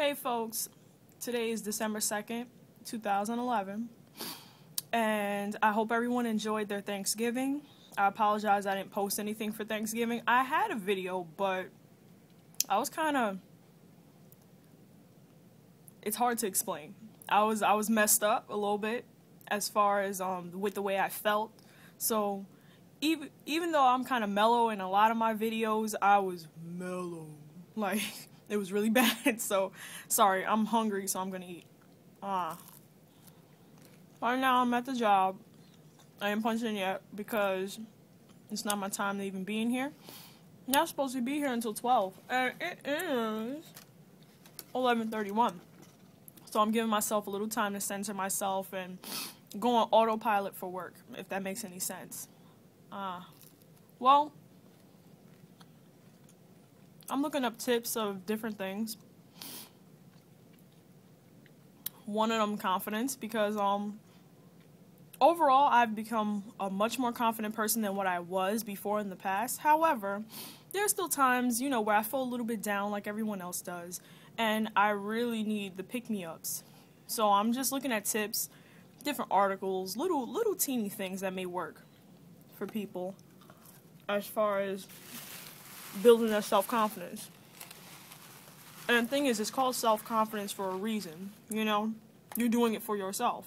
Hey folks, today is December 2nd, 2011, and I hope everyone enjoyed their Thanksgiving. I apologize I didn't post anything for Thanksgiving. I had a video, but I was it's hard to explain. I was messed up a little bit as far as with the way I felt. So even though I'm kind of mellow in a lot of my videos, I was mellow. Like, it was really bad. So, sorry, I'm hungry, so I'm gonna eat. Right now I'm at the job. I ain't punched in yet because it's not my time to even be in here. I'm not supposed to be here until 12, and it is 11:31. So I'm giving myself a little time to censor myself and go on autopilot for work, if that makes any sense. Well, I'm looking up tips of different things. One of them, confidence, because overall I've become a much more confident person than what I was before in the past. However, there's still times, where I feel a little bit down like everyone else does, and I really need the pick-me-ups. So I'm just looking at tips, different articles, little teeny things that may work for people as far as building their self-confidence. And the thing is, it's called self-confidence for a reason, You're doing it for yourself.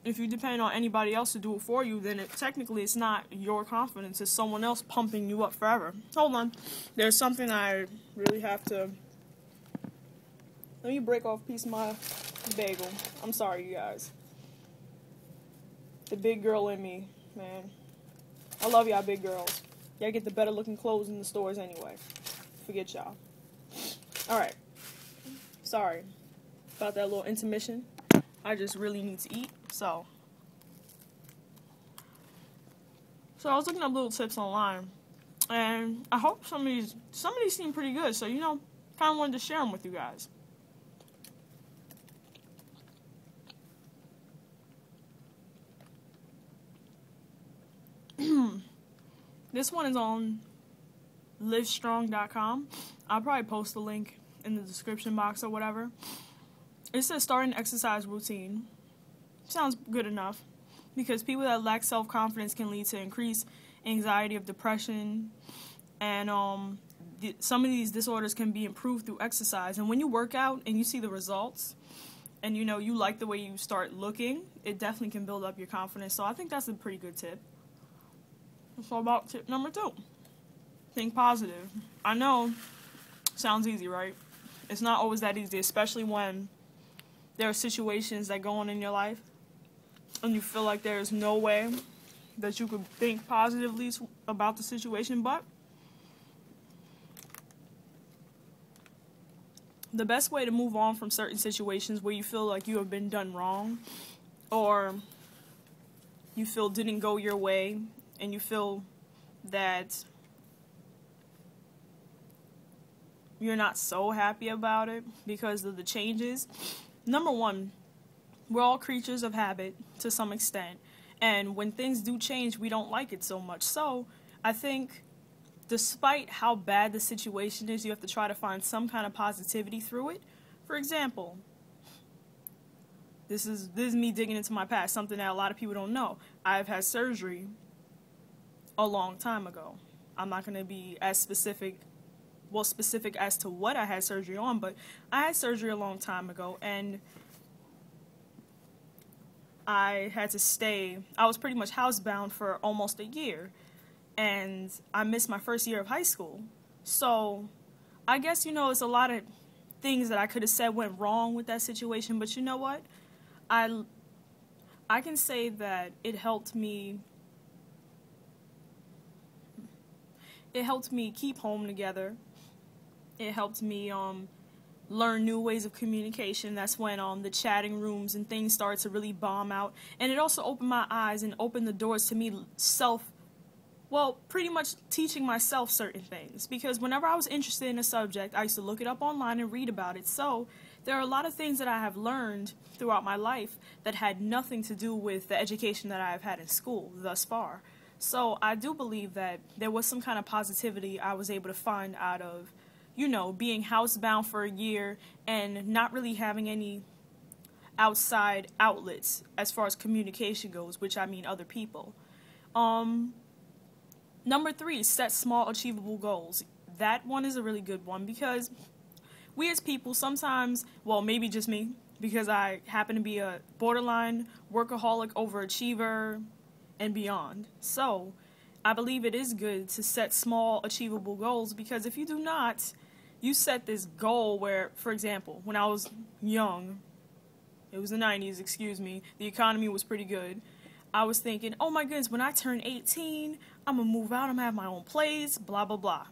If you depend on anybody else to do it for you, then technically it's not your confidence, it's someone else pumping you up forever. Hold on. There's something I really have to... Let me break off a piece of my bagel. I'm sorry, you guys. The big girl in me, man. I love y'all big girls. Y'all get the better looking clothes in the stores anyway. Forget y'all. Alright. Sorry about that little intermission. I just really need to eat, so I was looking up little tips online, and I hope some of these seem pretty good, so kind of wanted to share them with you guys. This one is on livestrong.com. I'll probably post the link in the description box or whatever. It says start an exercise routine. Sounds good enough, because people that lack self-confidence can lead to increased anxiety of depression, and some of these disorders can be improved through exercise. And when you work out and you see the results, and you like the way you start looking, it definitely can build up your confidence. So I think that's a pretty good tip. So about tip number 2. Think positive. I know, sounds easy, right? It's not always that easy, especially when there are situations that go on in your life and you feel like there's no way that you could think positively about the situation, but the best way to move on from certain situations where you feel like you have been done wrong, or you feel didn't go your way, and you feel that you're not so happy about it because of the changes. Number one, we're all creatures of habit to some extent, and when things do change, we don't like it so much. So I think despite how bad the situation is, you have to try to find some kind of positivity through it. For example, this is me digging into my past, something that a lot of people don't know. I've had surgery a long time ago. I'm not going to be as specific as to what I had surgery on, but I had surgery a long time ago, and I had to stay. I was pretty much housebound for almost a year, and I missed my first year of high school. So I guess, it's a lot of things that I could have said went wrong with that situation, but you know what? I can say that it helped me keep home together. It helped me learn new ways of communication. That's when the chatting rooms and things started to really bomb out. And it also opened my eyes and opened the doors to me pretty much teaching myself certain things. Because whenever I was interested in a subject, I used to look it up online and read about it. So there are a lot of things that I have learned throughout my life that had nothing to do with the education that I have had in school thus far. So I do believe that there was some kind of positivity I was able to find out of being housebound for a year and not really having any outside outlets as far as communication goes, which I mean other people. Number 3, set small achievable goals. That one is a really good one because we as people sometimes, well, maybe just me, because I happen to be a borderline workaholic, overachiever, and beyond. So I believe it is good to set small achievable goals, because if you do not, you set this goal where, for example, when I was young, it was the 90s, excuse me, the economy was pretty good. I was thinking, oh my goodness, when I turn 18, I'm going to move out, I'm going to have my own place, blah, blah, blah.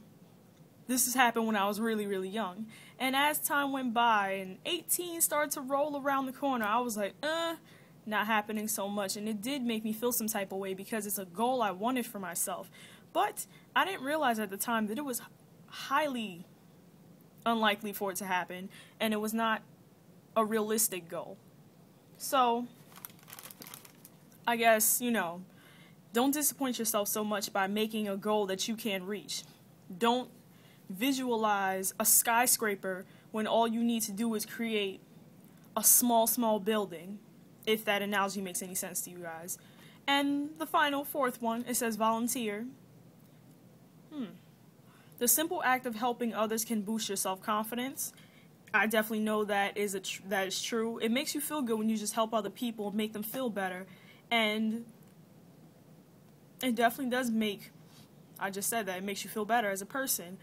This has happened when I was really, really young. And as time went by and 18 started to roll around the corner, I was like, not happening so much. And it did make me feel some type of way because it's a goal I wanted for myself. But I didn't realize at the time that it was highly unlikely for it to happen, and it was not a realistic goal. So I guess, don't disappoint yourself so much by making a goal that you can't reach. Don't visualize a skyscraper when all you need to do is create a small building, if that analogy makes any sense to you guys. And the final, 4th one, it says volunteer. The simple act of helping others can boost your self-confidence. I definitely know that is true. It makes you feel good when you just help other people, make them feel better. And it definitely does make, I just said that, it makes you feel better as a person.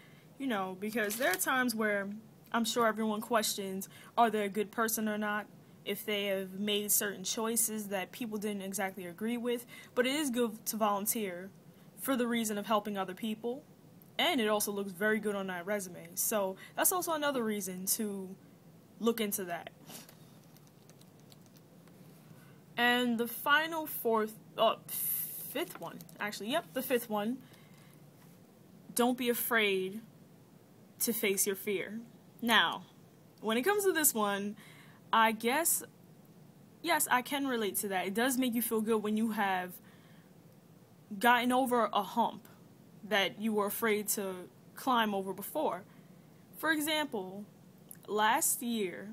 Because there are times where I'm sure everyone questions, are they a good person or not, if they have made certain choices that people didn't exactly agree with. But it is good to volunteer for the reason of helping other people. And it also looks very good on that resume. So that's also another reason to look into that. And the final 5th one, actually, yep, the 5th one. Don't be afraid to face your fear. Now, when it comes to this one, I guess, yes, I can relate to that. It does make you feel good when you have gotten over a hump that you were afraid to climb over before. For example, last year,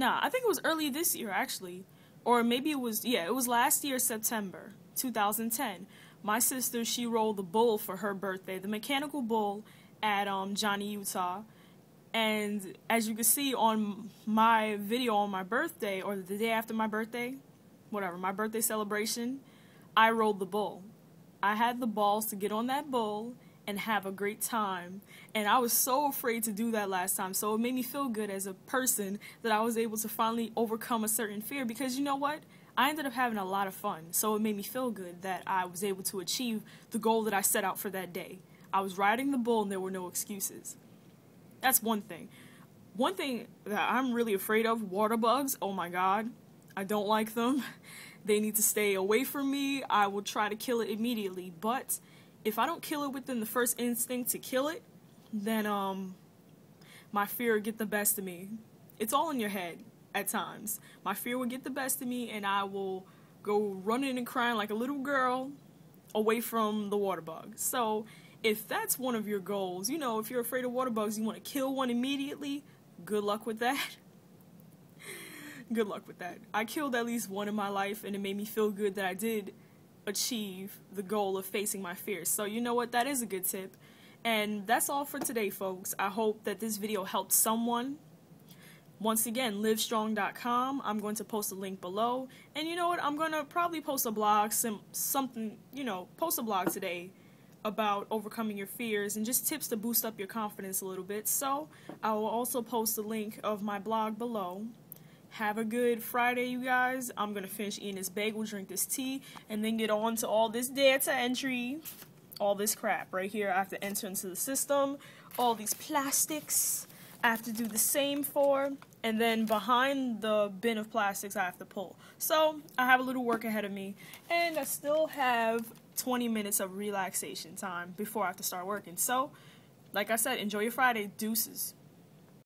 I think it was early this year, actually, or maybe it was last year, September 2010. My sister, she rolled the bull for her birthday, the mechanical bull at Johnny, Utah. And as you can see on my video on my birthday, or the day after my birthday, whatever, my birthday celebration, I rolled the bull. I had the balls to get on that bull and have a great time. And I was so afraid to do that last time, so it made me feel good as a person that I was able to finally overcome a certain fear, because you know what? I ended up having a lot of fun, so it made me feel good that I was able to achieve the goal that I set out for that day. I was riding the bull and there were no excuses. That's one thing. One thing that I'm really afraid of, water bugs. Oh my God, I don't like them. They need to stay away from me. I will try to kill it immediately, but if I don't kill it within the first instinct to kill it, then my fear will get the best of me. It's all in your head. At times, my fear will get the best of me, and I will go running and crying like a little girl away from the water bug. So if that's one of your goals, if you're afraid of water bugs, you want to kill one immediately, good luck with that. Good luck with that. I killed at least one in my life, and it made me feel good that I did achieve the goal of facing my fears. So you know what? That is a good tip. And that's all for today, folks. I hope that this video helped someone. Once again, livestrong.com. I'm going to post a link below. And you know what? I'm going to probably post a blog, post a blog today about overcoming your fears and just tips to boost up your confidence a little bit. So I will also post a link of my blog below. Have a good Friday, you guys. I'm going to finish eating this bagel, drink this tea, and then get on to all this data entry. All this crap right here I have to enter into the system. All these plastics I have to do the same for. And then behind the bin of plastics I have to pull. So I have a little work ahead of me. And I still have 20 minutes of relaxation time before I have to start working. So, like I said, enjoy your Friday. Deuces.